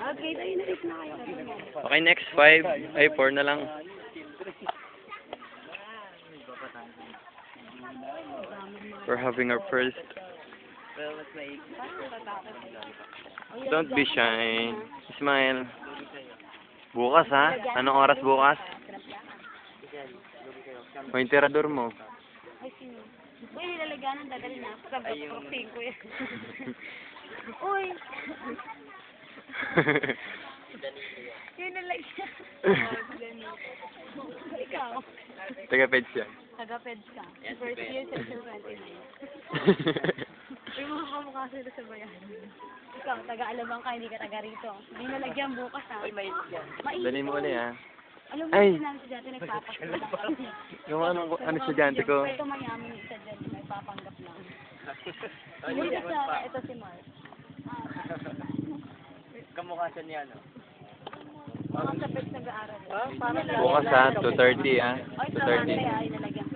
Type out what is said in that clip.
Okay, tayo na rin na kayo. Okay, next 5. Ay, 4 na lang. We're having our first. Don't be shy. Smile. Bukas ha? Anong oras bukas? O yung tirador mo. Ay, sino? Uy, nilalagyan ng dagal na. Sabi ko, ko yan. Uy! Yun nalagyan. Ikaw. Taga-peds yan. Taga-peds ka. First year, section 29. May mga kamukha sila sa bayan. Ikaw, taga-alabang ka, hindi ka taga rito. Hindi nalagyan bukas ha. Mainit. Dali mo ulit ha. Alam mo, yung sinabi sa dati, nagpapakulang. Yung ano estudyante ko. Ito mayaman isa dyan, may papanggap lang. Ito si Mark. Kamukha siya niya, no? Mga kapit nag-aaral. Bukas ha, 2:30 ha. Ay, 2:30. ay, nalagyan.